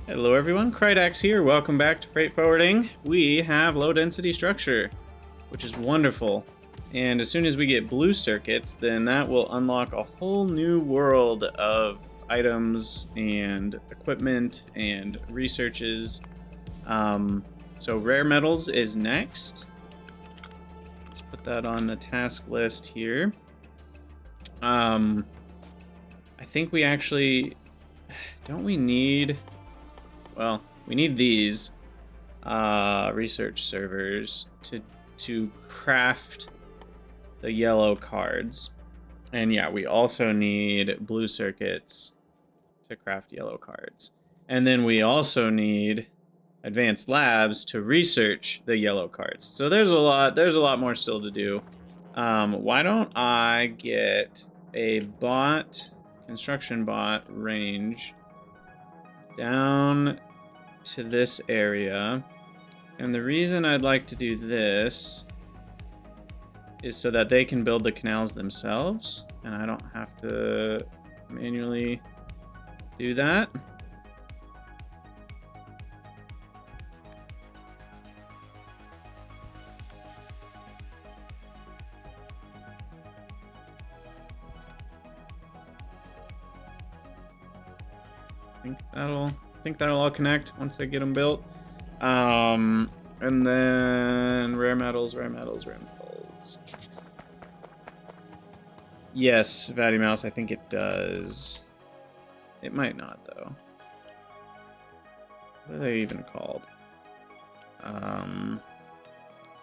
Hello everyone, Krydax here. Welcome back to Freight Forwarding. We have low density structure, which is wonderful. And as soon as we get blue circuits, then that will unlock a whole new world of items and equipment and researches. So rare metals is next. Let's put that on the task list here. I think we actually, don't we need... Well, we need these research servers to craft the yellow cards. And yeah, we also need blue circuits to craft yellow cards. And then we also need advanced labs to research the yellow cards. So there's a lot more still to do. Why don't I get a construction bot range down to this area, and the reason I'd like to do this is so that they can build the canals themselves and I don't have to manually do that. I think that'll all connect once they get them built. And then rare metals. Yes, Vatty Mouse, I think it does. It might not, though. What are they even called?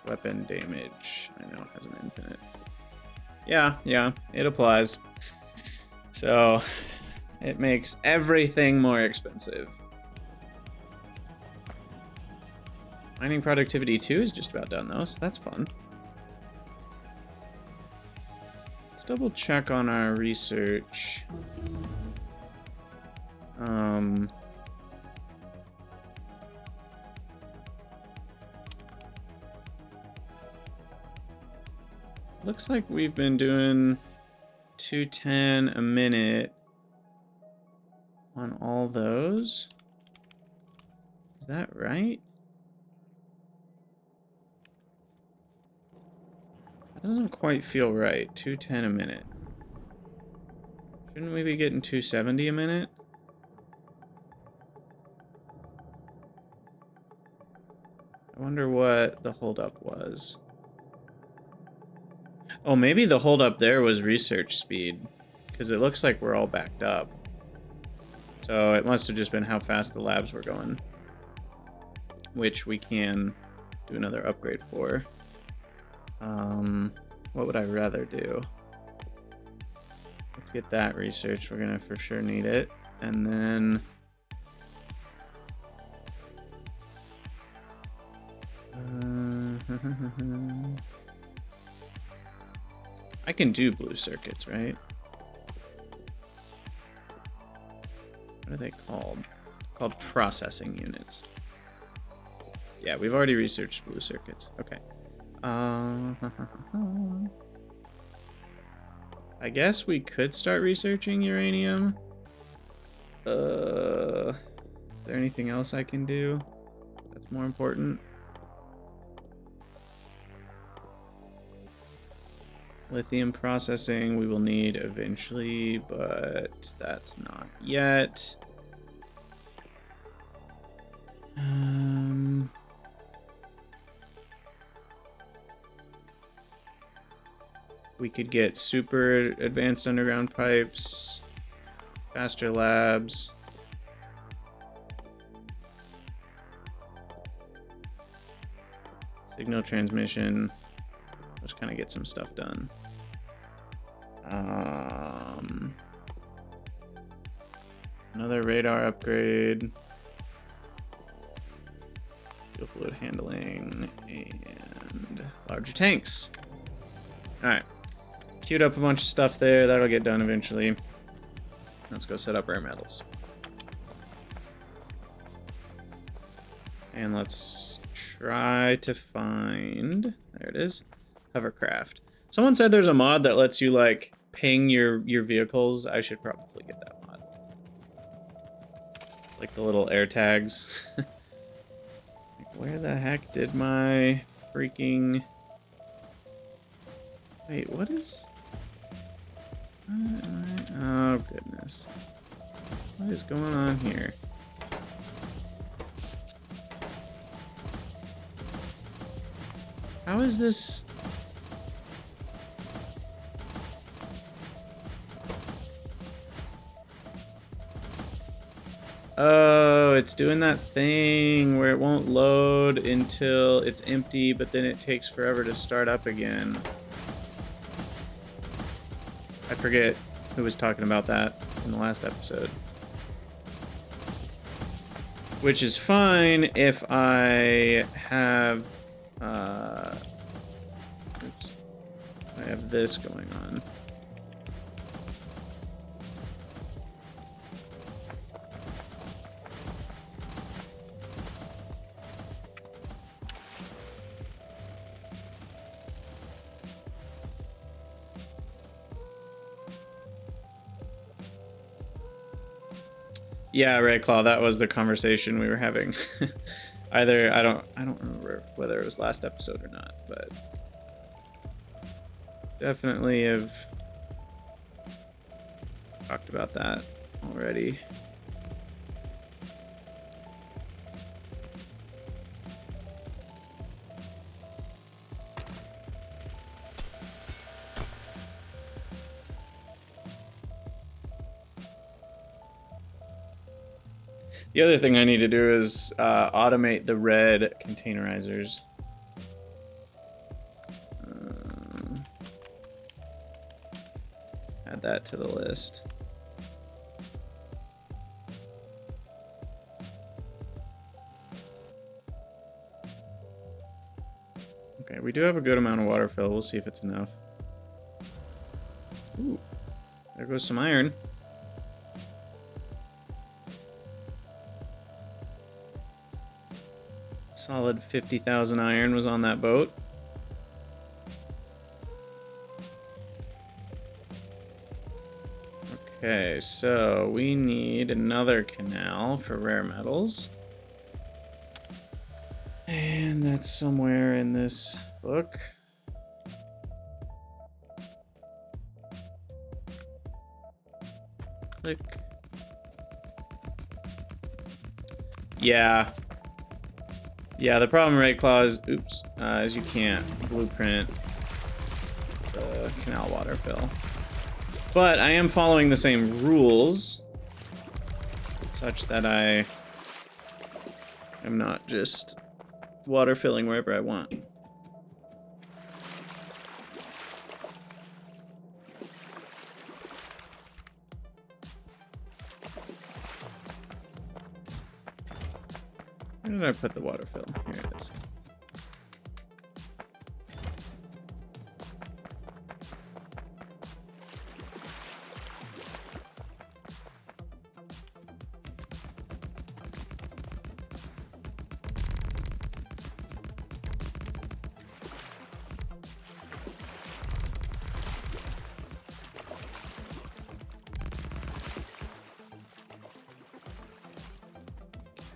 Weapon damage. I know it has an infinite. Yeah, it applies. So it makes everything more expensive. Mining productivity 2 is just about done though, so that's fun. Let's double check on our research. Looks like we've been doing 210 a minute on all those. Is that right? That doesn't quite feel right. 210 a minute. Shouldn't we be getting 270 a minute? I wonder what the holdup was. Oh, maybe the holdup there was research speed, because it looks like we're all backed up. So it must have just been how fast the labs were going, which we can do another upgrade for. What would I rather do? Let's get that research. We're gonna for sure need it. And then I can do blue circuits, right? What are they called? Called processing units. Yeah, we've already researched blue circuits. Okay. I guess we could start researching uranium. Is there anything else I can do that's more important? Lithium processing we will need eventually, but that's not yet. We could get super advanced underground pipes, faster labs. Signal transmission. Let's kind of get some stuff done. Another radar upgrade. Fuel fluid handling and larger tanks. All right. Queued up a bunch of stuff there. That'll get done eventually. Let's go set up rare metals. And let's try to find... There it is. Hovercraft. Someone said there's a mod that lets you, like, ping your vehicles. I should probably get that mod. Like the little air tags. Like, where the heck did my freaking... Wait, what is... Oh, goodness. What is going on here? How is this... Oh, it's doing that thing where it won't load until it's empty, but then it takes forever to start up again. I forget who was talking about that in the last episode. Which is fine if I have... oops. I have this going on. Yeah, Red Claw, that was the conversation we were having. Either I don't remember whether it was last episode or not, but definitely have talked about that already. The other thing I need to do is automate the red containerizers. Add that to the list. Okay, we do have a good amount of water fill. We'll see if it's enough. Ooh, there goes some iron. Solid 50,000 iron was on that boat. Okay, so we need another canal for rare metals. And that's somewhere in this book. Click. Yeah. Yeah, the problem, right, Claw, is, oops, is you can't blueprint the canal water fill. But I am following the same rules, such that I am not just water filling wherever I want. Where did I put the water fill? Here it is.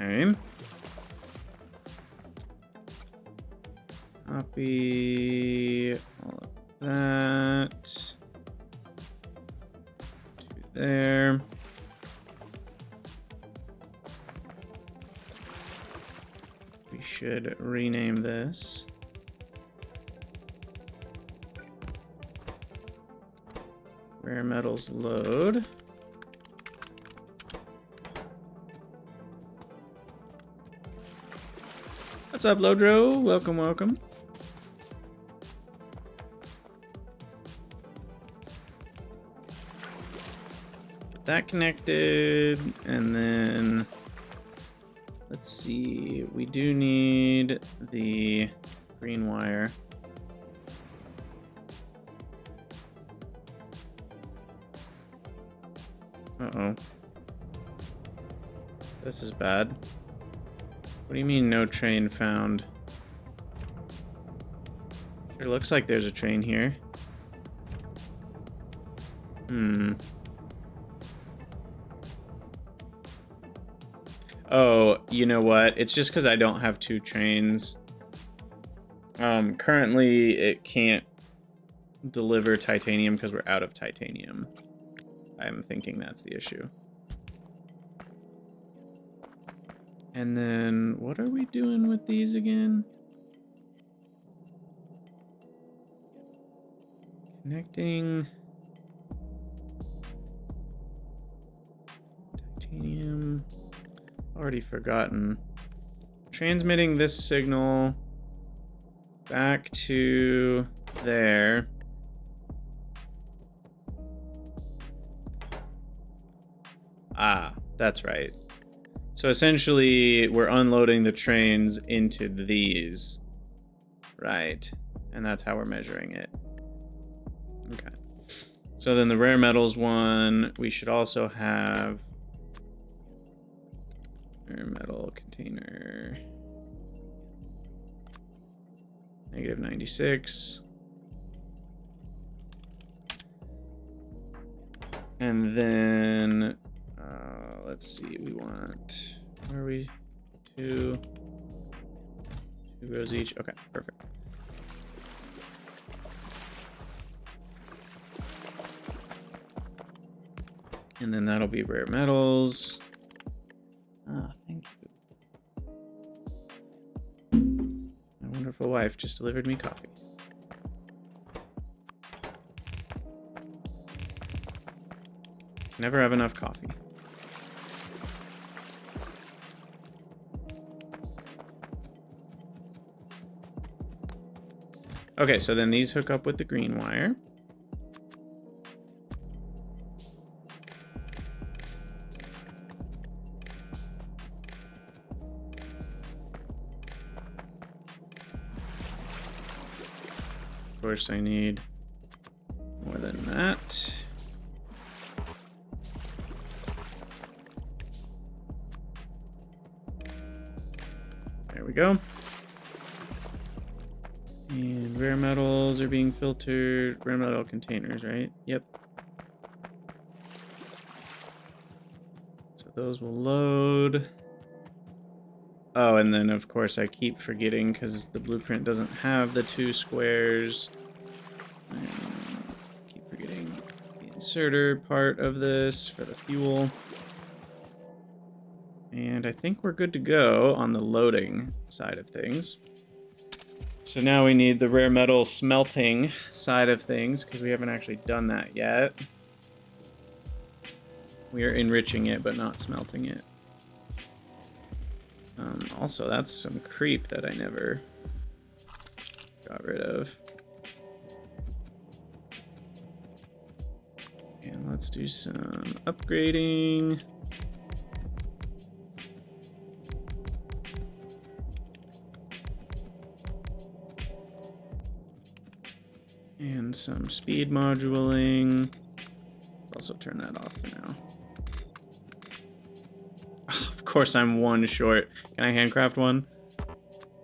Okay. Copy all of that to there. We should rename this. Rare metals load. What's up, Lodro? Welcome, welcome. Get that connected, and then let's see. We do need the green wire. Uh-oh. This is bad. What do you mean no train found? Sure looks like there's a train here. Oh, you know what? It's just because I don't have 2 trains. Currently, it can't deliver titanium because we're out of titanium. I'm thinking that's the issue. And then, what are we doing with these again? Connecting titanium. Already forgotten. Transmitting this signal back to there. Ah, that's right. So essentially, we're unloading the trains into these. Right. And that's how we're measuring it. Okay. So then the rare metals one, we should also have rare metal container. Negative 96. And then, let's see, we want, where are we? 2 rows each. Okay, perfect. And then that'll be rare metals. Ah, thank you. My wonderful wife just delivered me coffee. Never have enough coffee. Okay, so then these hook up with the green wire. Of course, I need more than that. There we go. And rare metals are being filtered. Rare metal containers, right? Yep. So those will load. Oh, and then of course I keep forgetting because the blueprint doesn't have the 2 squares. I keep forgetting the inserter part of this for the fuel. And I think we're good to go on the loading side of things. So now we need the rare metal smelting side of things because we haven't actually done that yet. We are enriching it, but not smelting it. Also, that's some creep that I never got rid of. And let's do some upgrading. And some speed moduling. Let's also turn that off for now. Oh, of course I'm 1 short. Can I handcraft one?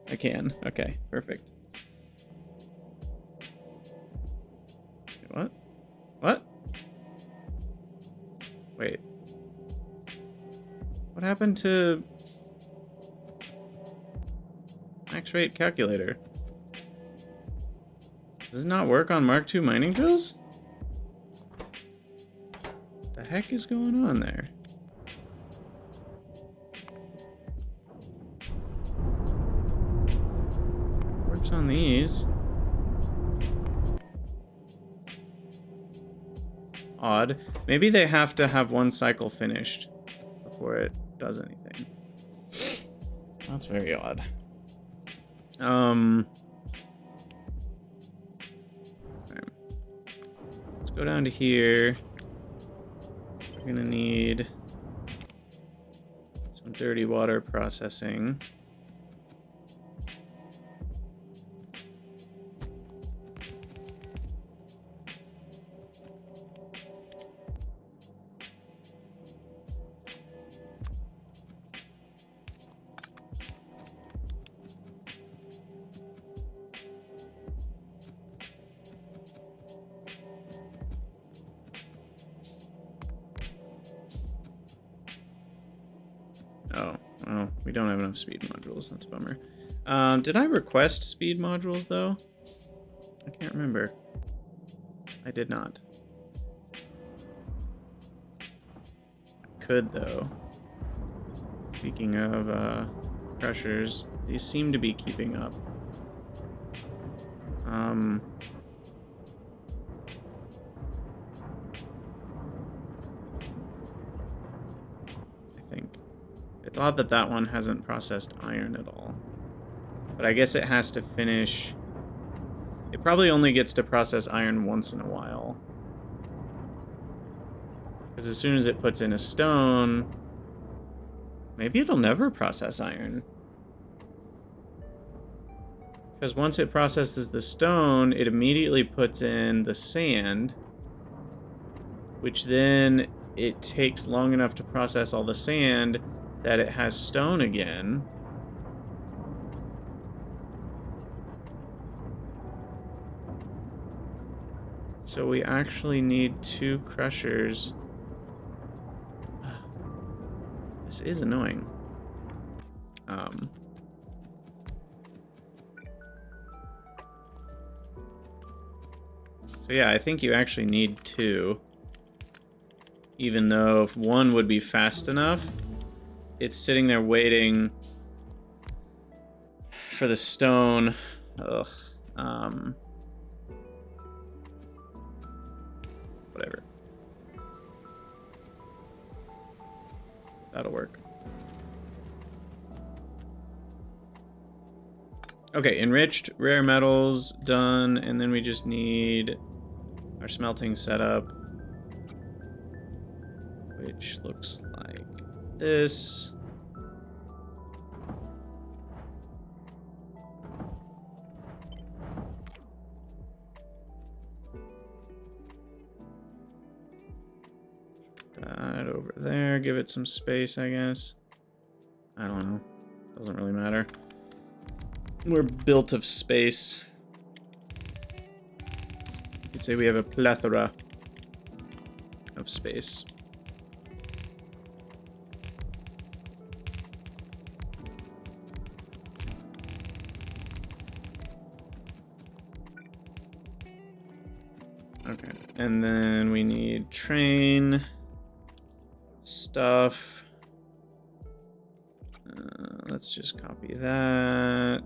I can. Okay, perfect. What? What? Wait. What happened to max rate calculator? Does this not work on Mark II mining drills? What the heck is going on there? Works on these. Odd. Maybe they have to have 1 cycle finished before it does anything. That's very odd. Okay. Let's go down to here. We're gonna need some dirty water processing. Oh, Oh, we don't have enough speed modules. That's a bummer. Did I request speed modules, though? I can't remember. I did not. I could, though. Speaking of crushers, these seem to be keeping up. I think. It's odd that that one hasn't processed iron at all. But I guess it has to finish... It probably only gets to process iron once in a while. Because as soon as it puts in a stone... Maybe it'll never process iron. Because once it processes the stone, it immediately puts in the sand, which then it takes long enough to process all the sand that it has stone again. So we actually need 2 crushers. This is annoying. So yeah, I think you actually need 2. Even though if 1 would be fast enough, it's sitting there waiting for the stone. Ugh. Whatever. That'll work. Okay, enriched rare metals done, and then we just need our smelting setup, which looks like this. That over there, give it some space, I guess. I don't know. Doesn't really matter. We're built of space. You could say we have a plethora of space. Okay, and then we need train stuff. Let's just copy that.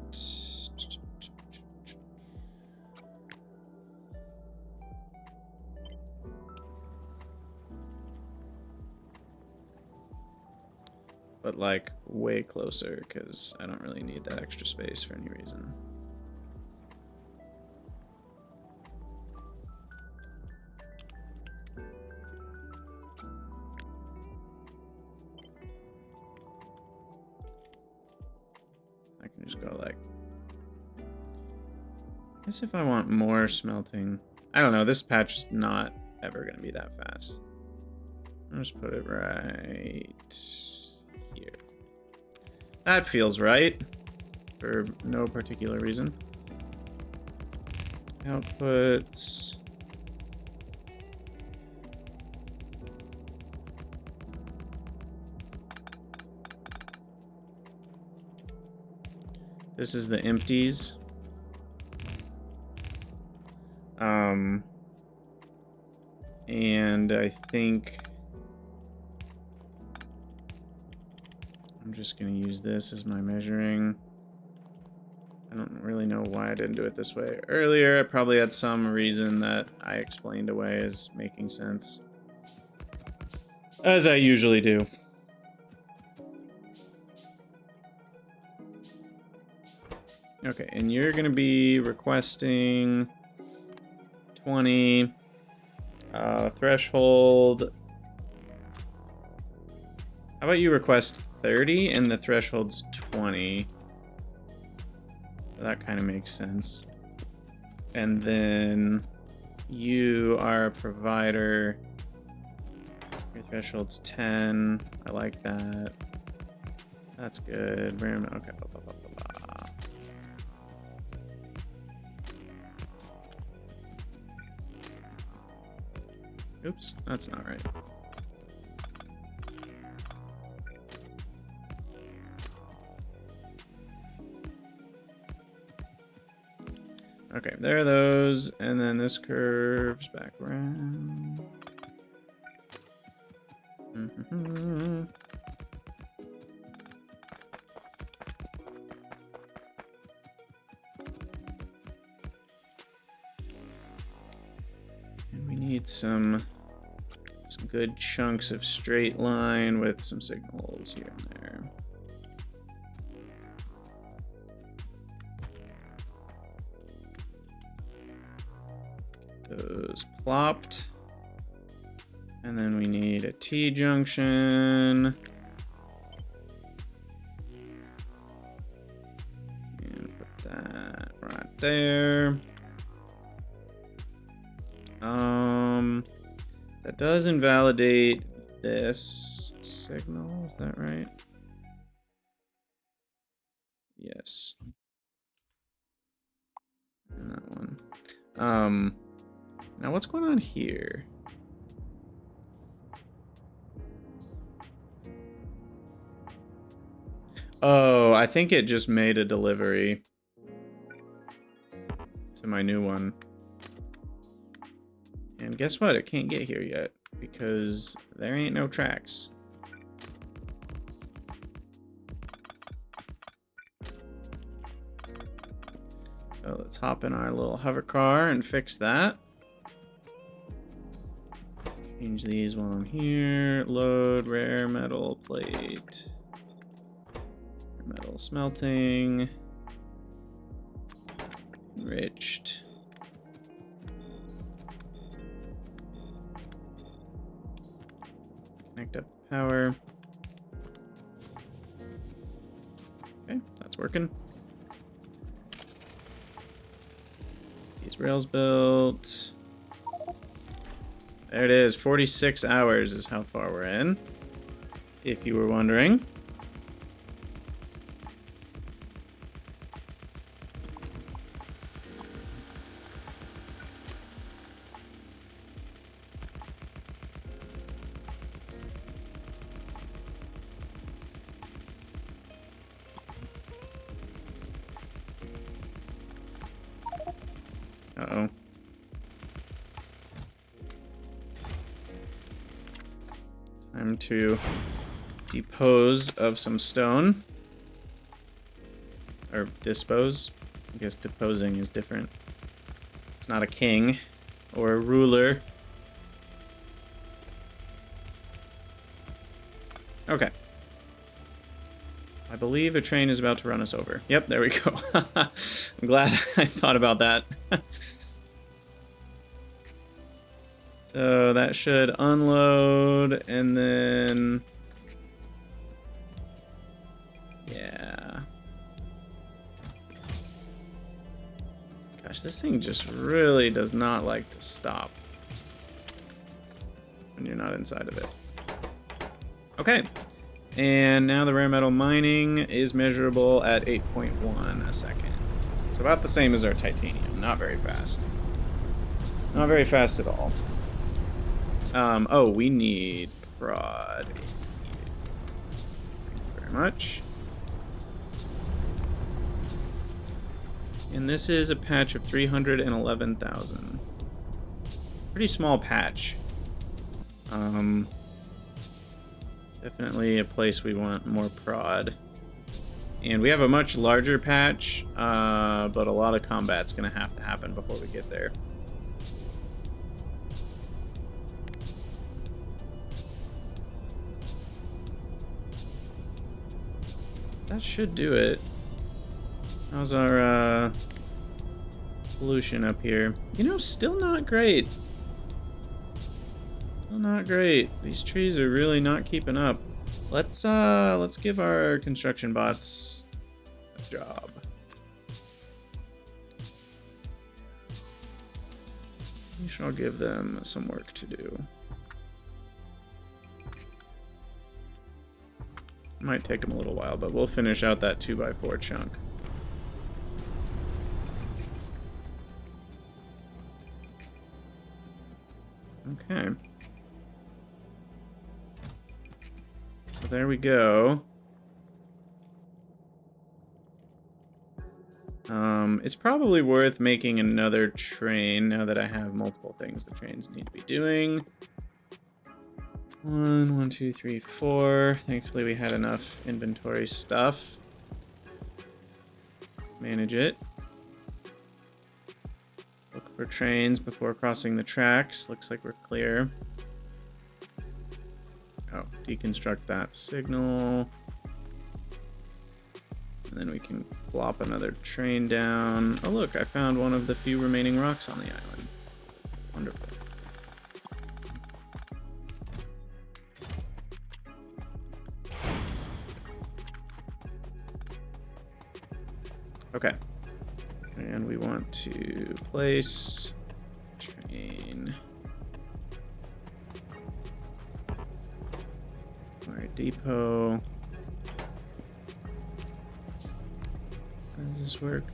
But like way closer, because I don't really need that extra space for any reason. I can just go like... I guess if I want more smelting... I don't know, this patch is not ever going to be that fast. I'll just put it right here. That feels right. For no particular reason. Outputs... This is the empties. And I think I'm just going to use this as my measuring. I don't really know why I didn't do it this way earlier. I probably had some reason that I explained away as making sense. As I usually do. Okay, and you're going to be requesting 20 threshold. How about you request 30 and the threshold's 20? So that kind of makes sense. And then you are a provider. Your threshold's 10. I like that. That's good. Okay. Blah, blah, blah, blah. Oops, that's not right. Okay, there are those, and then this curves back around. And we need some good chunks of straight line with some signals here and there. Those plopped. And then we need a T-junction. And put that right there. That does invalidate this signal, is that right? Yes. And that one. Now what's going on here? Oh, I think it just made a delivery to my new one. And guess what? It can't get here yet because there ain't no tracks. So let's hop in our little hover car and fix that. Change these while I'm here. Load rare metal plate. Metal smelting. Enriched. Connect up the power. Okay, that's working. These rails built. There it is. 46 hours is how far we're in, if you were wondering. Uh-oh. Time to depose of some stone. Or dispose. I guess deposing is different. It's not a king or a ruler. Okay. I believe a train is about to run us over. Yep, there we go. I'm glad I thought about that. So that should unload, and then... yeah. Gosh, this thing just really does not like to stop when you're not inside of it. Okay. And now the rare metal mining is measurable at 8.1 a second. It's about the same as our titanium. Not very fast. Not very fast at all. Oh, we need prod. Thank you very much. And this is a patch of 311,000. Pretty small patch. Definitely a place we want more prod. And we have a much larger patch, but a lot of combat's gonna have to happen before we get there. That should do it. How's our pollution up here? You know, still not great. Still not great. These trees are really not keeping up. Let's give our construction bots a job. We shall give them some work to do. Might take them a little while, but we'll finish out that 2x4 chunk. Okay. So there we go. It's probably worth making another train now that I have multiple things the trains need to be doing. 1, 2, 3, 4. Thankfully we had enough inventory stuff. Manage it. Look for trains before crossing the tracks. Looks like we're clear. Oh, deconstruct that signal. And then we can plop another train down. Oh look, I found one of the few remaining rocks on the island. Wonderful. Okay. And we want to place train. Alright, depot. How does this work?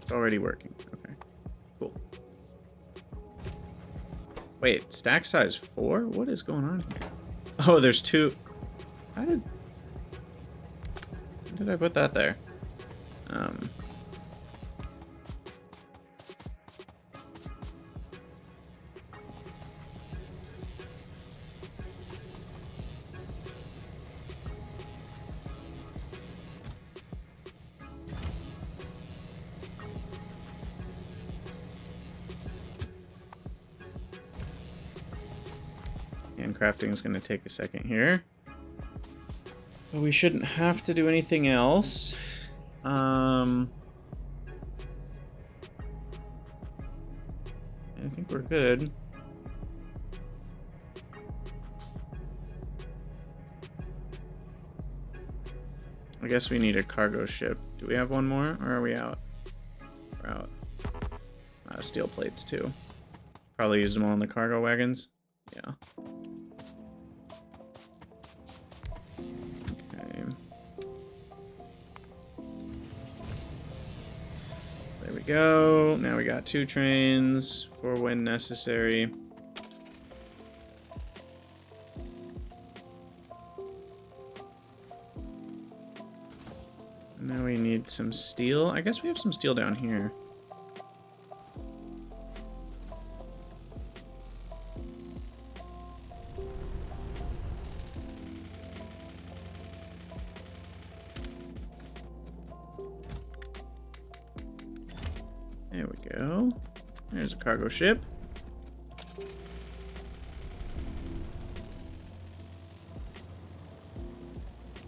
It's already working. Okay. Cool. Wait, stack size 4? What is going on here? Oh, there's 2. How did I put that there? And crafting is going to take a second here. But we shouldn't have to do anything else. I think we're good. I guess we need a cargo ship. Do we have one more, or are we out? We're out. Steel plates too. Probably used them all in the cargo wagons. Yeah. Okay. There we go. Now we got 2 trains for when necessary. Now we need some steel. I guess we have some steel down here. There we go. There's a cargo ship.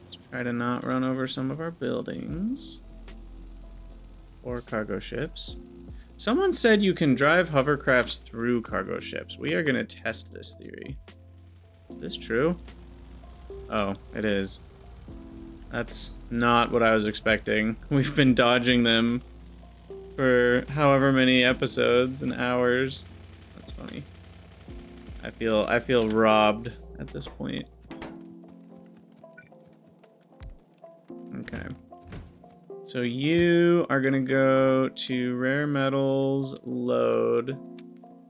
Let's try to not run over some of our buildings. Or cargo ships. Someone said you can drive hovercrafts through cargo ships. We are going to test this theory. Is this true? Oh, it is. That's not what I was expecting. We've been dodging them for however many episodes and hours. That's funny. I feel robbed at this point. Okay. So you are gonna go to rare metals load,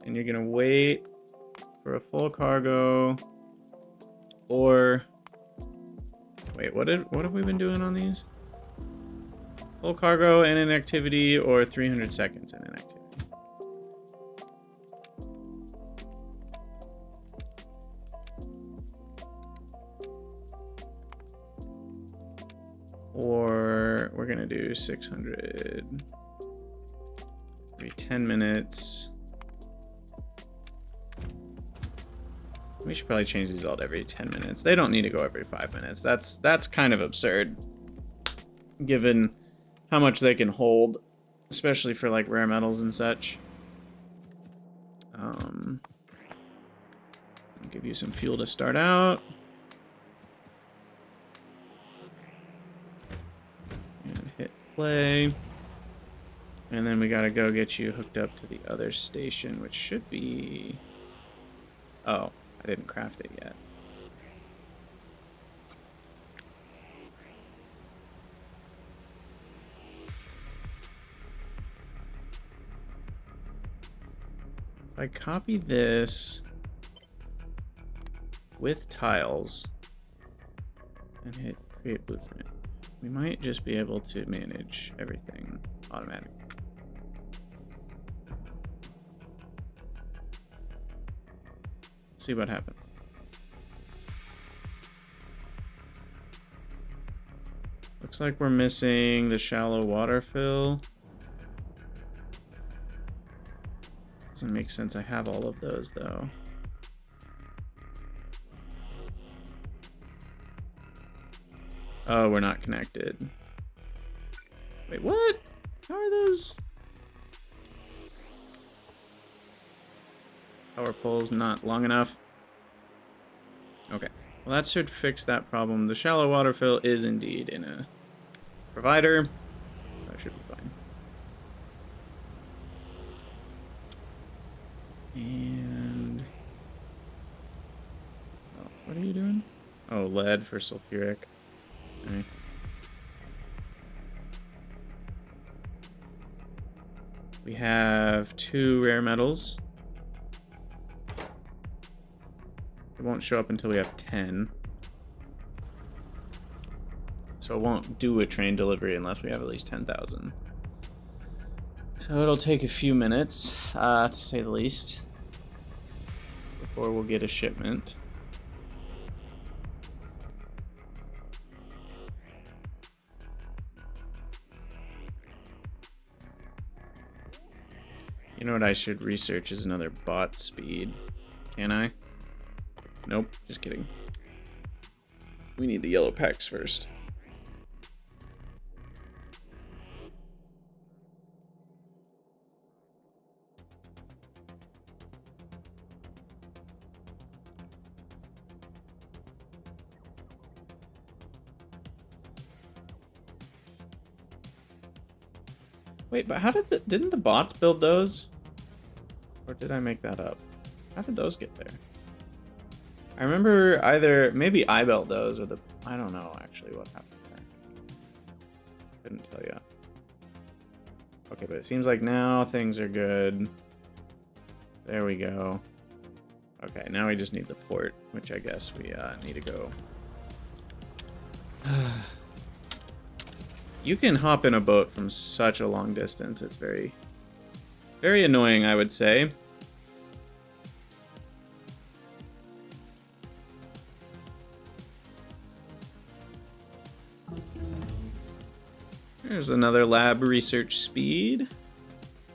and you're gonna wait for a full cargo. Or wait, what have we been doing on these? Full cargo and inactivity, or 300 seconds in inactivity. Or we're gonna do 600 every 10 minutes. We should probably change these all to every 10 minutes. They don't need to go every 5 minutes. That's kind of absurd, given how much they can hold, especially for like rare metals and such. I'll give you some fuel to start out. And hit play. And then we gotta go get you hooked up to the other station, which should be... Oh, I didn't craft it yet. If I copy this with tiles and hit Create blueprint. We might just be able to manage everything automatically. Let's see what happens. Looks like we're missing the shallow water fill. Doesn't make sense. I have all of those though. Oh, we're not connected. Wait, what? How are those? Power poles not long enough. Okay. Well, that should fix that problem. The shallow water fill is indeed in a provider. That should be fine. And what are you doing? Oh, lead for sulfuric. Okay. We have 2 rare metals. It won't show up until we have 10. So it won't do a train delivery unless we have at least 10,000. So it'll take a few minutes, to say the least, before we'll get a shipment. You know what I should research is another bot speed. Can I? Nope, just kidding. We need the yellow packs first. Wait, but how didn't the bots build those? Or did I make that up? How did those get there? I remember either, maybe I built those or I don't know actually what happened there. Couldn't tell you. Okay, but it seems like now things are good. There we go. Okay, now we just need the port, which I guess we need to go. You can hop in a boat from such a long distance. It's very, very annoying, I would say. There's another lab research speed.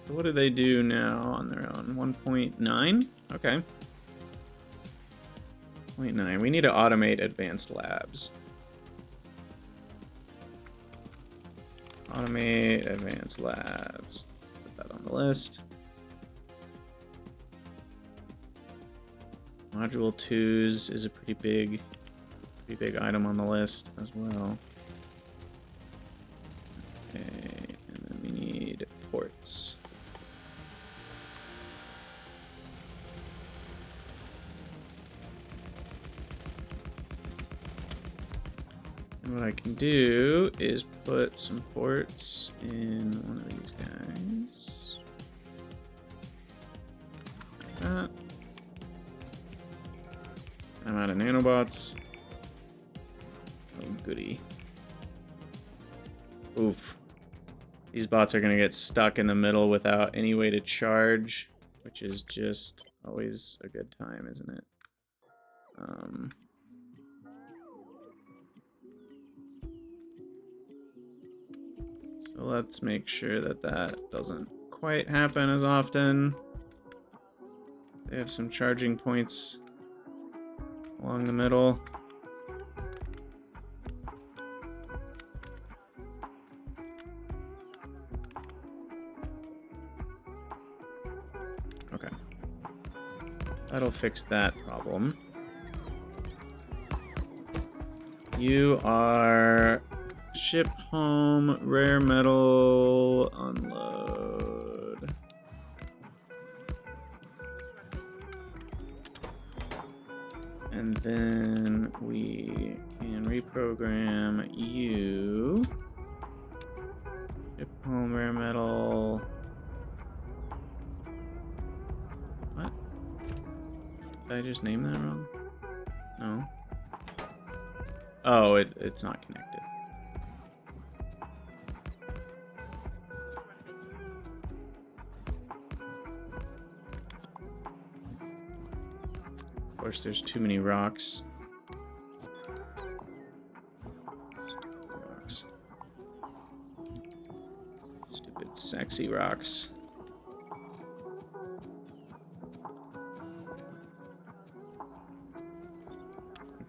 So what do they do now on their own? 1.9? Okay. 0.9. We need to automate advanced labs. Automate advanced labs. Put that on the list. Module 2s is a pretty big item on the list as well. Okay, and then we need ports. And what I can do is put some ports in one of these guys. Like that. I'm out of nanobots. Oh, goody. Oof. These bots are going to get stuck in the middle without any way to charge, which is just always a good time, isn't it? So let's make sure that that doesn't quite happen as often. They have some charging points along the middle. Okay. That'll fix that problem. You are ship home, rare metal, unload. And then we can reprogram you. Ship home, rare metal. What? Did I just name that wrong? No. Oh, it's not connected. Of course, there's too many rocks. Stupid, sexy rocks.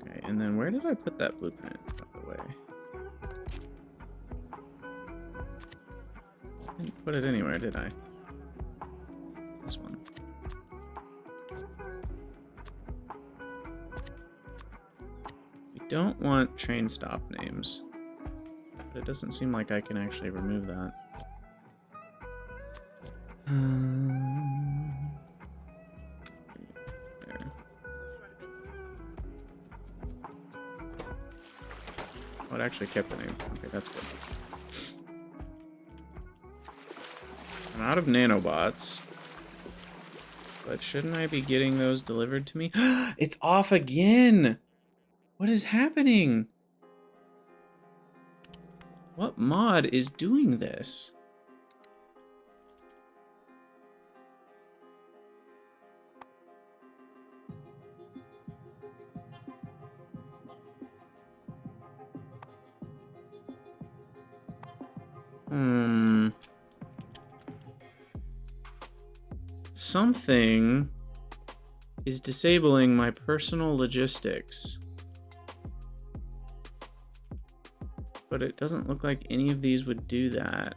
Okay, and then where did I put that blueprint, by the way? I didn't put it anywhere, did I? This one. We don't want train stop names. But it doesn't seem like I can actually remove that. There. Oh, it actually kept the name. Okay, that's good. I'm out of nanobots. But shouldn't I be getting those delivered to me? It's off again! What is happening? What mod is doing this? Something is disabling my personal logistics. But it doesn't look like any of these would do that.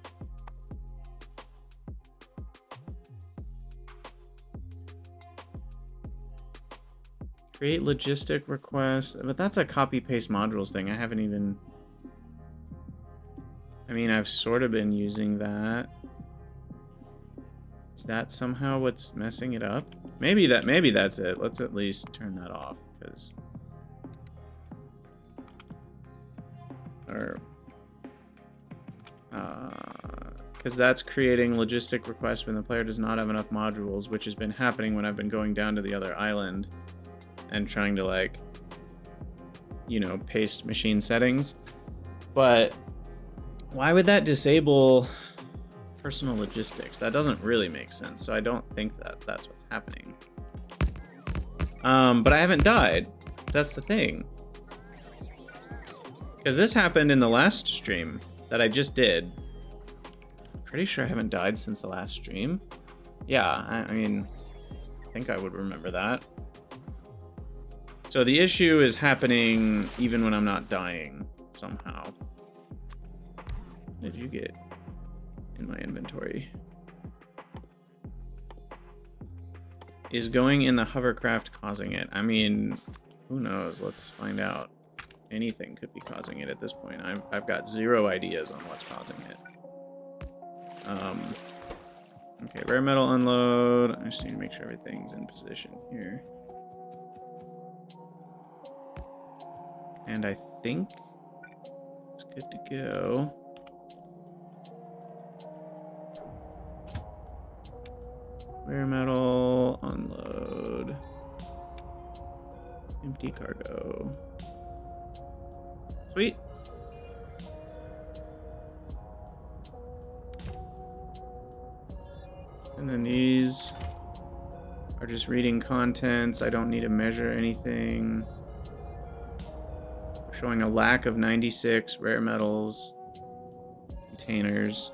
Create logistic request, but that's a copy-paste modules thing. I haven't even... I mean, I've sort of been using that. Is that somehow what's messing it up? Maybe that's it. Let's at least turn that off, because... Because that's creating logistic requests when the player does not have enough modules, which has been happening when I've been going down to the other island and trying to, like, you know, paste machine settings. But why would that disable personal logistics? That doesn't really make sense, so I don't think that that's what's happening. But I haven't died. That's the thing. Because this happened in the last stream that I just did. Pretty sure I haven't died since the last stream. Yeah, I mean, I think I would remember that. So the issue is happening even when I'm not dying, somehow. What did you get in my inventory? Is going in the hovercraft causing it? I mean, who knows? Let's find out. Anything could be causing it at this point. I've got zero ideas on what's causing it. Okay, rare metal unload. I just need to make sure everything's in position here. And I think it's good to go. Rare metal unload. Empty cargo. Sweet. And then these are just reading contents. I don't need to measure anything. We're showing a lack of 96 rare metals containers.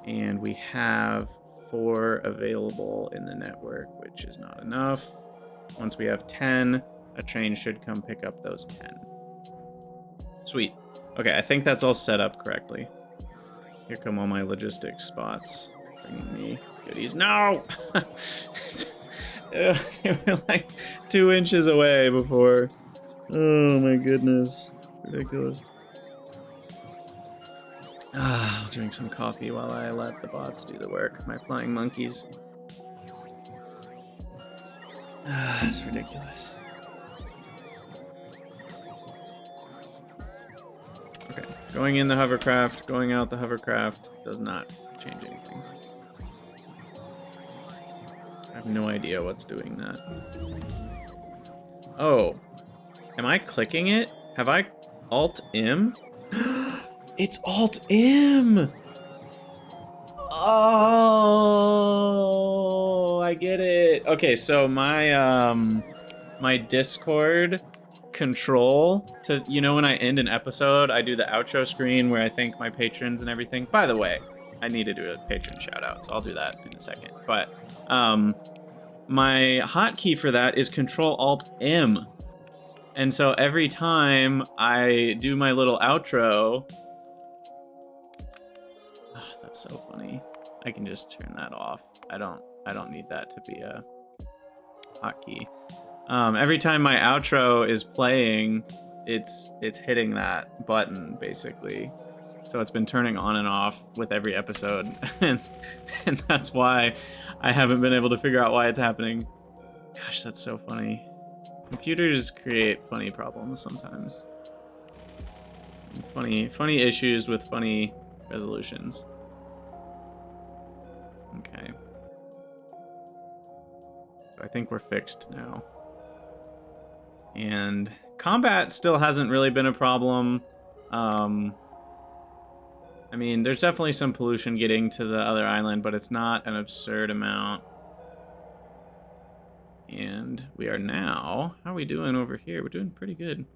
And we have 4 available in the network, which is not enough. Once we have 10, a train should come pick up those 10. Sweet. Okay, I think that's all set up correctly. Here come all my logistics spots. Bringing me goodies. No! They were like 2 inches away before. Oh my goodness. Ridiculous. I'll drink some coffee while I let the bots do the work. My flying monkeys. It's ridiculous. Okay, going in the hovercraft, going out the hovercraft does not change anything. I have no idea what's doing that. Oh, am I clicking it? Have I Alt-M? It's Alt-M! Oh, I get it. Okay, so my Discord control to, you know, when I end an episode, I do the outro screen where I thank my patrons and everything. By the way, I need to do a patron shout out, so I'll do that in a second. But my hotkey for that is Control-Alt-M. And so every time I do my little outro, oh, that's so funny. I can just turn that off. I don't need that to be a hotkey. Every time my outro is playing, it's hitting that button basically. So it's been turning on and off with every episode, and that's why I haven't been able to figure out why it's happening. Gosh, that's so funny. Computers create funny problems sometimes. Funny issues with funny resolutions. Okay. So I think we're fixed now. And combat still hasn't really been a problem. I mean, there's definitely some pollution getting to the other island, but it's not an absurd amount. And we are now... How are we doing over here? We're doing pretty good.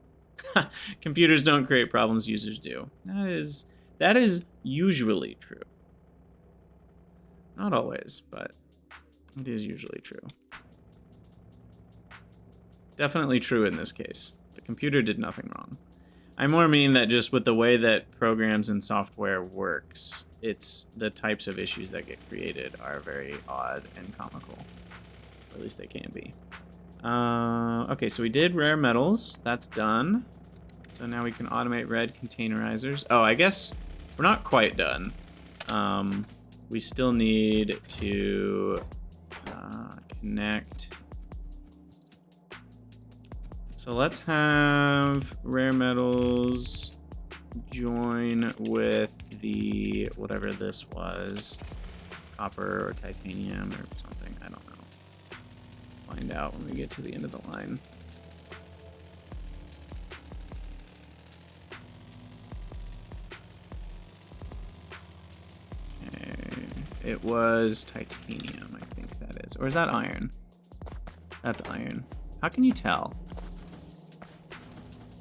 Computers don't create problems, users do. That is usually true. Not always, but it is usually true. Definitely true in this case. The computer did nothing wrong. I more mean that just with the way that programs and software works, it's the types of issues that get created are very odd and comical. Or at least they can be. Okay, so we did rare metals. That's done. So now we can automate red containerizers. Oh, I guess we're not quite done. We still need to connect. So let's have rare metals join with the whatever this was, copper or titanium or something. I don't know. Find out when we get to the end of the line. Okay. It was titanium, I think that is. Or is that iron? That's iron. How can you tell?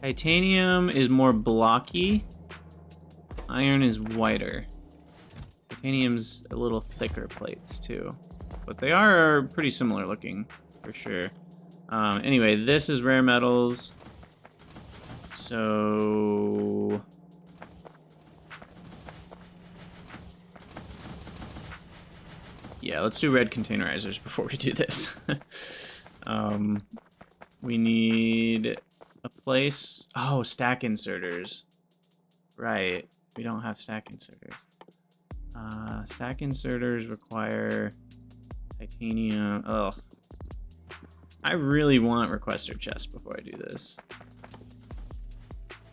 Titanium is more blocky. Iron is whiter. Titanium's a little thicker plates too. But they are pretty similar looking, for sure. Anyway, this is rare metals. So... yeah, let's do red containerizers before we do this. We need a place... oh, stack inserters. Right. We don't have stack inserters. Stack inserters require titanium. Ugh. I really want requester chests before I do this.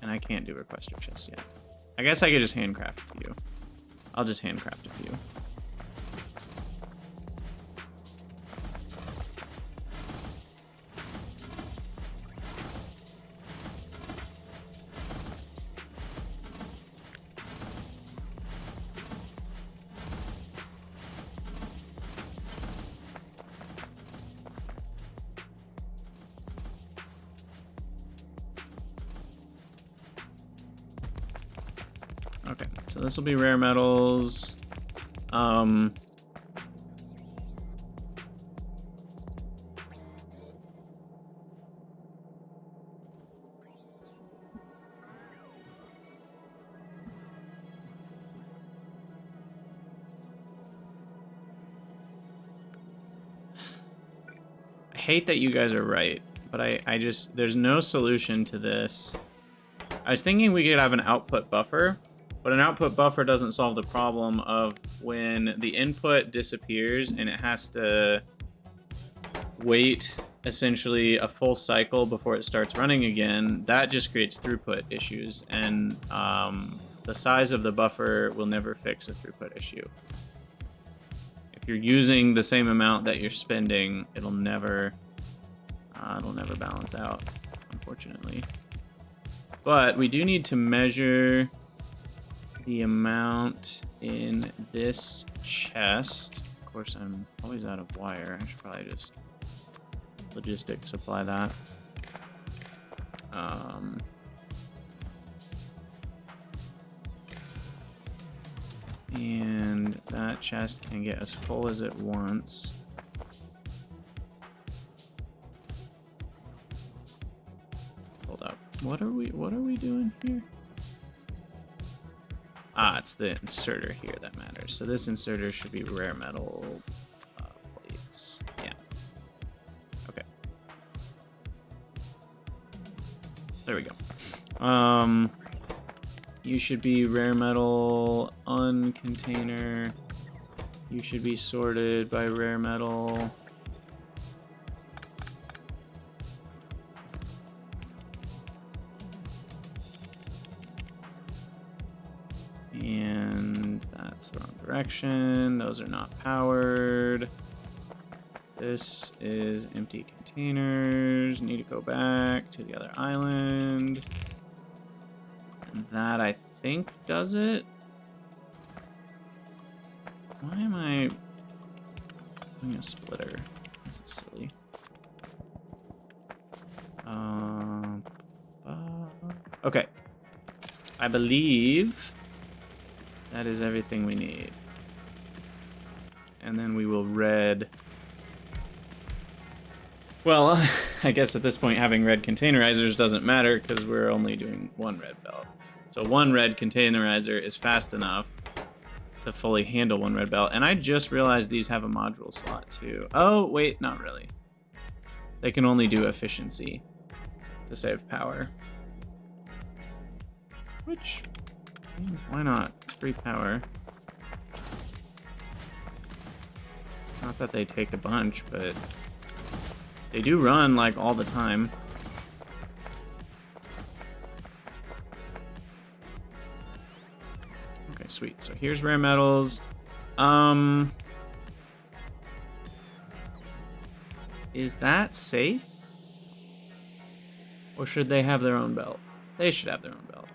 And I can't do requester chests yet. I guess I could just handcraft a few. I'll just handcraft a few. Okay, so this will be rare metals. I hate that you guys are right, but I just, there's no solution to this. I was thinking we could have an output buffer, but an output buffer doesn't solve the problem of when the input disappears and it has to wait essentially a full cycle before it starts running again. That just creates throughput issues, and the size of the buffer will never fix a throughput issue. If you're using the same amount that you're spending, it'll never balance out, unfortunately. But we do need to measure the amount in this chest. Of course, I'm always out of wire. I should probably just logistics apply that. And that chest can get as full as it wants. Hold up. What are we doing here? Ah, it's the inserter here that matters. So this inserter should be rare metal plates. Yeah. Okay. There we go. You should be rare metal uncontainer. You should be sorted by rare metal. And that's the wrong direction. Those are not powered. This is empty containers. Need to go back to the other island. And that, I think, does it. Why am I doing a splitter? This is silly. Okay. I believe that is everything we need. And then we will red. Well, I guess at this point having red containerizers doesn't matter because we're only doing one red belt. So one red containerizer is fast enough to fully handle one red belt. And I just realized these have a module slot too. Oh, wait, not really. They can only do efficiency to save power. Which, why not? It's free power. Not that they take a bunch, but they do run like all the time. Okay, sweet. So here's rare metals. Is that safe? Or should they have their own belt? They should have their own belt.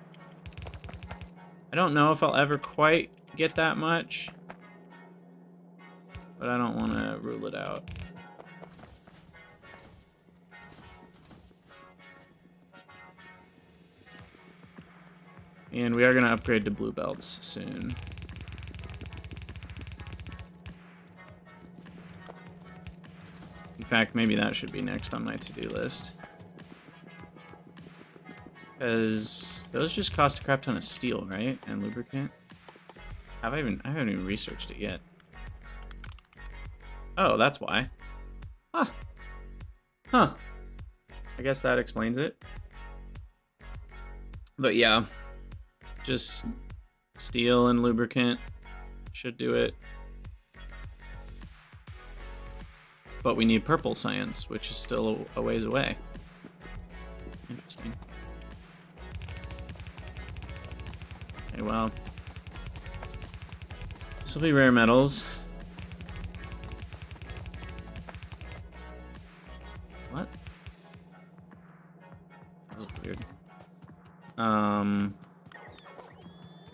I don't know if I'll ever quite get that much, but I don't want to rule it out. And we are going to upgrade to blue belts soon. In fact, maybe that should be next on my to-do list. Because those just cost a crap ton of steel, right? And lubricant. I haven't even researched it yet. Oh, that's why. Huh. Huh. I guess that explains it. But yeah. Just steel and lubricant should do it. But we need purple science, which is still a ways away. Interesting. Okay, well. This will be rare metals. What? That was weird.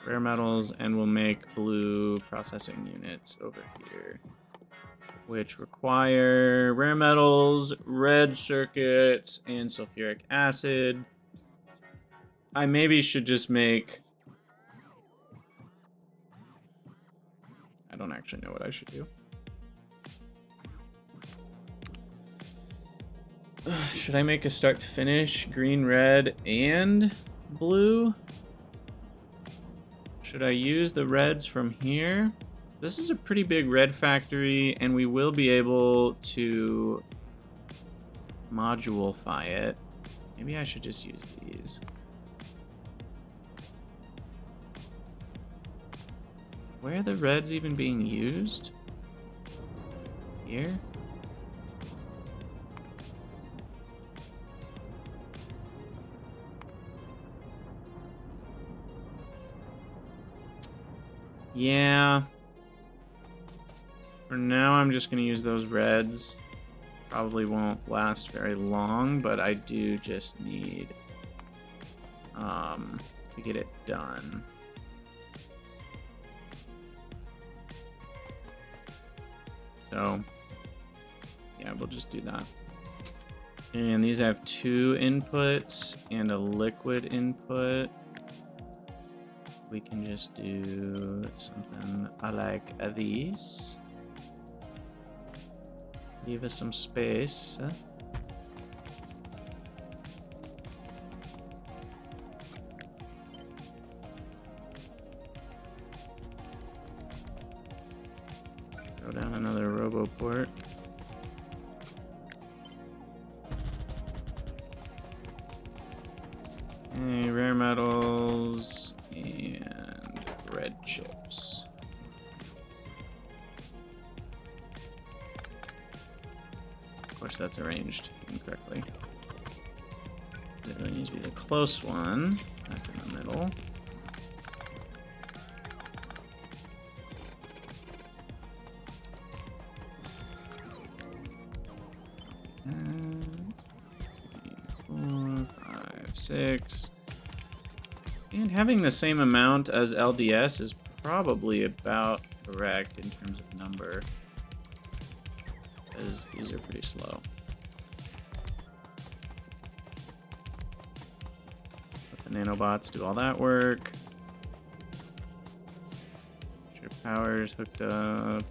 Rare metals, and we'll make blue processing units over here, which require rare metals, red circuits, and sulfuric acid. I maybe should just make... I don't actually know what I should do. Should I make a start to finish green, red, and blue? Should I use the reds from here? This is a pretty big red factory, and we will be able to modulify it. Maybe I should just use these. Where are the reds even being used? Here? Yeah. For now, I'm just going to use those reds. Probably won't last very long, but I do just need to get it done. So, yeah, we'll just do that. And these have 2 inputs and a liquid input. We can just do something like these. Leave us some space. Throw down another RoboPort. Okay, rare metals and red chips. Of course, that's arranged incorrectly. It really needs to be the close one. That's in the middle. And 3, 4, 5, 6. And having the same amount as LDS is probably about correct in terms of number, because these are pretty slow. Let the nanobots do all that work. Make sure power's hooked up.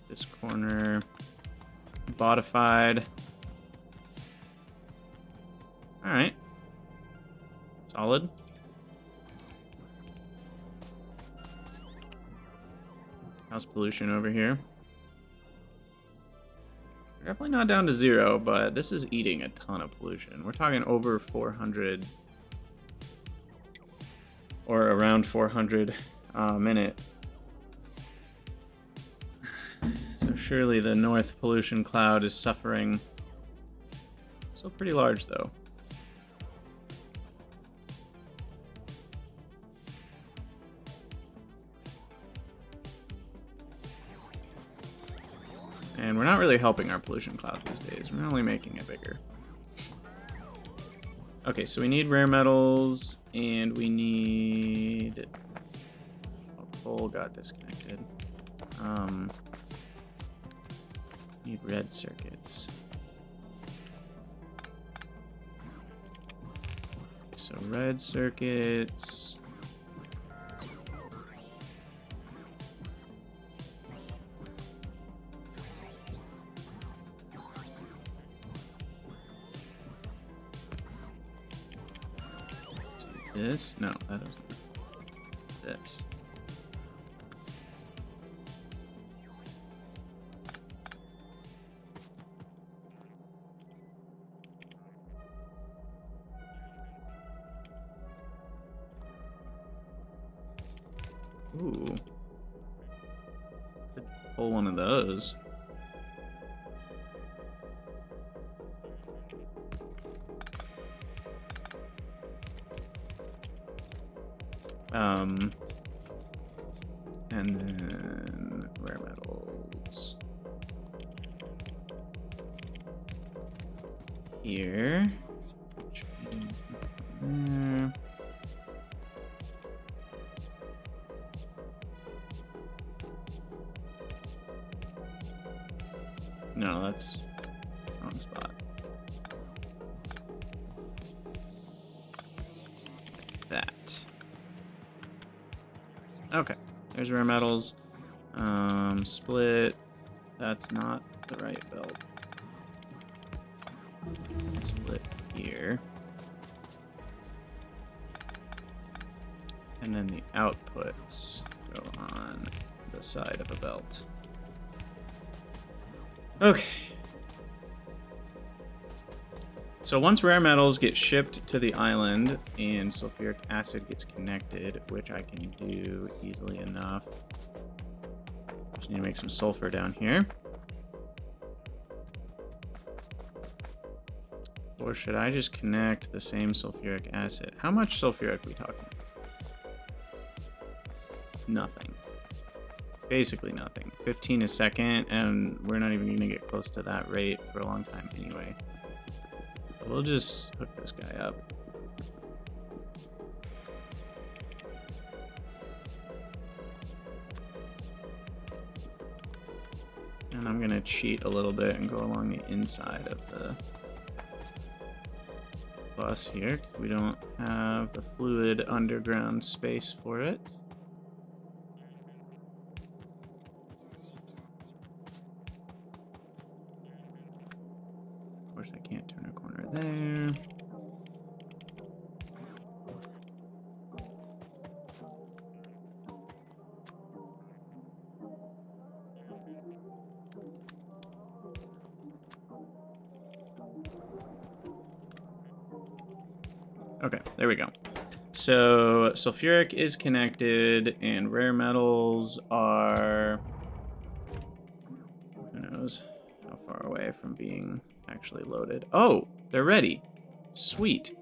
This corner botified. All right, solid. How's pollution over here? We're definitely not down to 0, but this is eating a ton of pollution. We're talking over 400 or around 400 a minute. So surely the north pollution cloud is suffering. Still pretty large though. And we're not really helping our pollution cloud these days. We're only making it bigger. Okay, so we need rare metals, and we need... Oh, coal got disconnected. Need red circuits. So red circuits... This? No, that doesn't work. This. Ooh. Could pull one of those. And then rare metals here. There. No, that's wrong spot. That. Okay, there's rare metals. Split. That's not the right belt. Split here. And then the outputs go on the side of a belt. Okay. So once rare metals get shipped to the island and sulfuric acid gets connected, which I can do easily enough. Just need to make some sulfur down here. Or should I just connect the same sulfuric acid? How much sulfuric are we talking? Nothing. basically nothing. 15 a second, and we're not even gonna get close to that rate for a long time anyway. So we'll just hook this guy up. And I'm gonna cheat a little bit and go along the inside of the bus here. We don't have the fluid underground space for it. Of course, I can't turn a corner there. Okay, there we go. So sulfuric is connected, and rare metals are, who knows how far away from being actually loaded. Oh, they're ready. Sweet.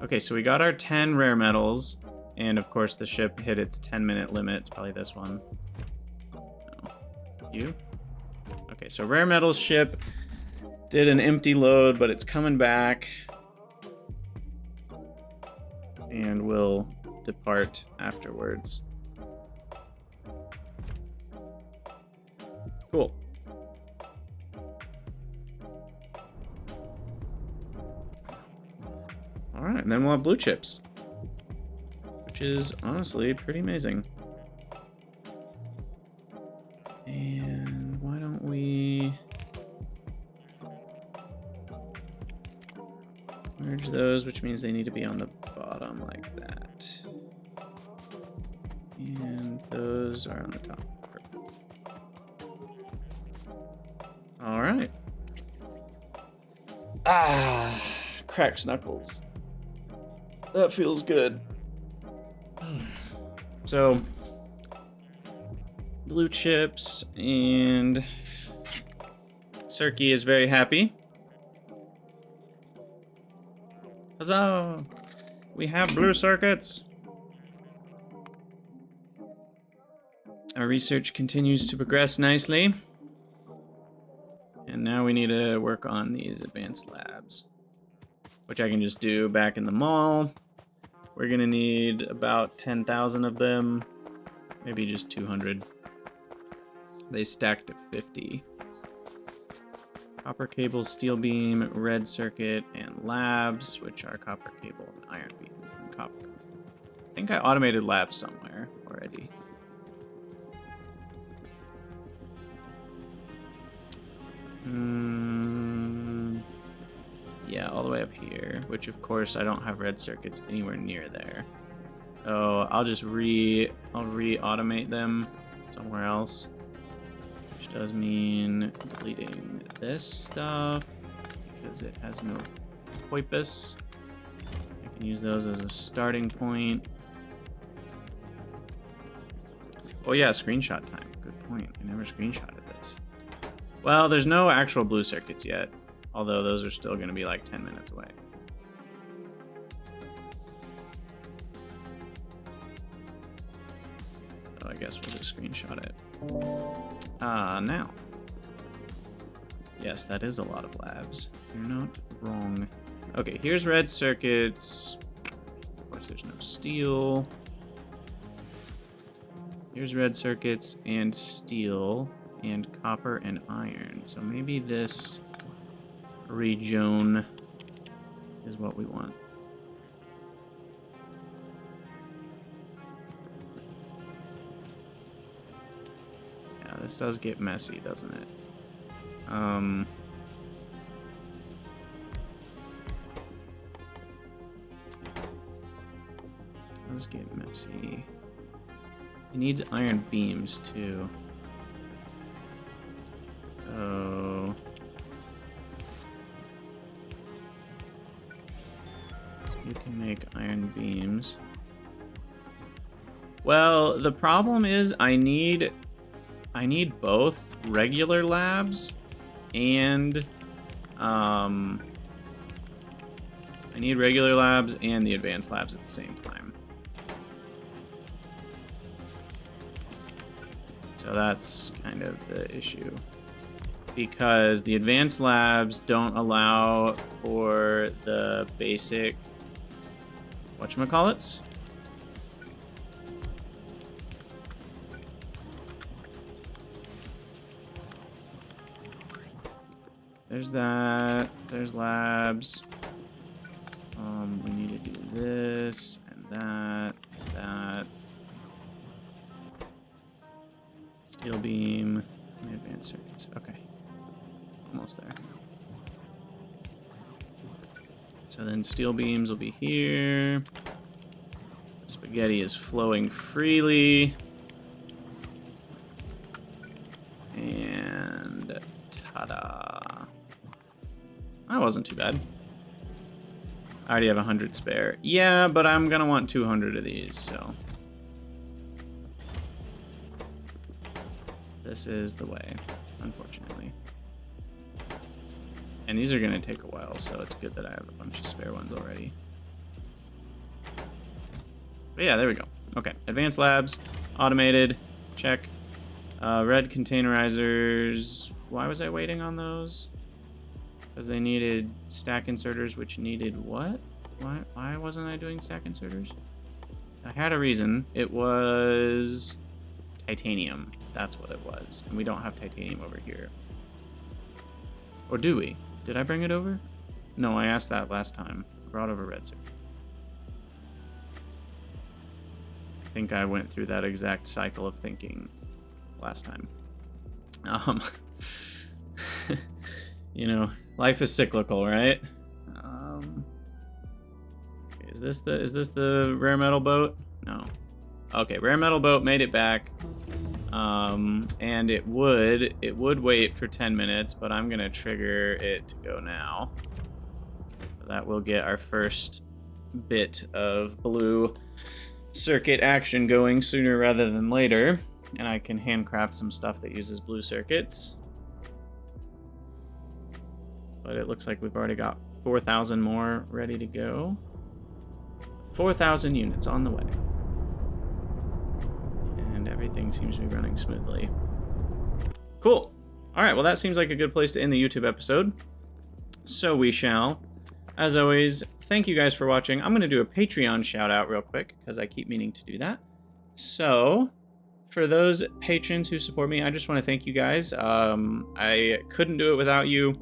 Okay, so we got our 10 rare metals, and of course the ship hit its 10-minute limit. It's probably this one. No. You? Okay, so rare metals ship did an empty load, but it's coming back. And will depart afterwards. Cool. All right, and then we'll have blue chips, which is honestly pretty amazing. And why don't we merge those, which means they need to be on the bottom like that. And those are on the top. Perfect. All right. Ah, cracked knuckles. That feels good. So, blue chips, and Cirky is very happy. Huzzah! We have blue circuits! Our research continues to progress nicely. And now we need to work on these advanced labs, which I can just do back in the mall. We're gonna need about 10,000 of them, maybe just 200. They stack to 50. Copper cable, steel beam, red circuit, and labs, which are copper cable and iron beam and copper. I think I automated labs somewhere already. Yeah, all the way up here, which of course I don't have red circuits anywhere near there. So I'll just re-automate them somewhere else. Which does mean deleting this stuff because it has no poipus. I can use those as a starting point. Oh yeah, screenshot time. Good point. I never screenshotted this. Well, there's no actual blue circuits yet, although those are still going to be like 10 minutes away. So I guess we'll just screenshot it. Now. Yes, that is a lot of labs. You're not wrong. Okay, here's red circuits. Of course, there's no steel. Here's red circuits and steel and copper and iron. So maybe this region is what we want. Yeah, this does get messy, doesn't it? It does get messy. It needs iron beams too. So you can make iron beams. Well, the problem is I need both regular labs and I need regular labs and the advanced labs at the same time. So that's kind of the issue. Because the advanced labs don't allow for the basic whatchamacallits. There's that. There's labs. We need to do this and that. Steel beam. Advanced circuits. Okay. Almost there. So then steel beams will be here. Spaghetti is flowing freely. And ta-da. That wasn't too bad. I already have 100 spare. Yeah, but I'm gonna want 200 of these, so. This is the way, unfortunately. And these are gonna take a while, so it's good that I have a bunch of spare ones already. But yeah, there we go. Okay, advanced labs, automated, check. Red containerizers, why was I waiting on those? Because they needed stack inserters, which needed what? Why wasn't I doing stack inserters? I had a reason. It was titanium. That's what it was. And we don't have titanium over here. Or do we? Did I bring it over? No, I asked that last time. I brought over red circuits. I think I went through that exact cycle of thinking last time. You know, life is cyclical, right? Is this the rare metal boat? No. Okay, rare metal boat made it back. And it would wait for 10 minutes, but I'm gonna trigger it to go now. So that will get our first bit of blue circuit action going sooner rather than later. And I can handcraft some stuff that uses blue circuits. But it looks like we've already got 4,000 more ready to go. 4,000 units on the way. And everything seems to be running smoothly. Cool. All right, well, that seems like a good place to end the YouTube episode. So we shall. As always, thank you guys for watching. I'm going to do a Patreon shout out real quick because I keep meaning to do that. So for those patrons who support me, I just want to thank you guys. I couldn't do it without you.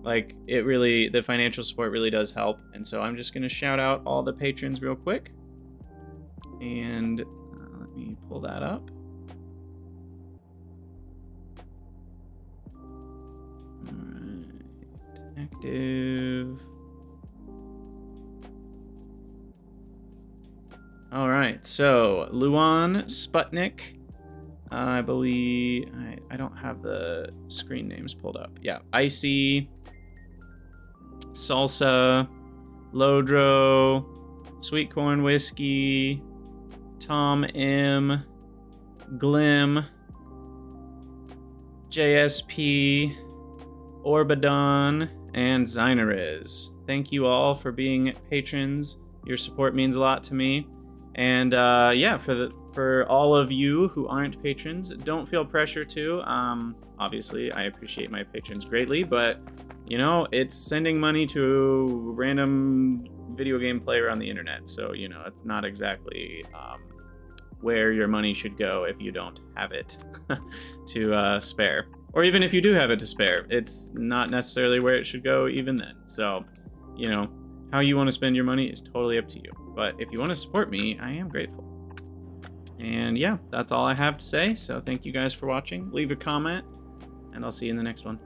Like, it really, the financial support really does help. And so I'm just going to shout out all the patrons real quick. And let me pull that up. All right. Active. All right. So, Luan Sputnik. I believe, I don't have the screen names pulled up. Yeah. Icy. Salsa, Lodro, Sweet Corn Whiskey, Tom M, Glim, JSP, Orbadon, and Zinariz. Thank you all for being patrons. Your support means a lot to me. And yeah, for all of you who aren't patrons, don't feel pressure to. Obviously, I appreciate my patrons greatly, but you know, it's sending money to a random video game player on the internet. So, you know, it's not exactly where your money should go if you don't have it to spare. Or even if you do have it to spare, it's not necessarily where it should go even then. So, you know, how you want to spend your money is totally up to you. But if you want to support me, I am grateful. And yeah, that's all I have to say. So thank you guys for watching. Leave a comment, and I'll see you in the next one.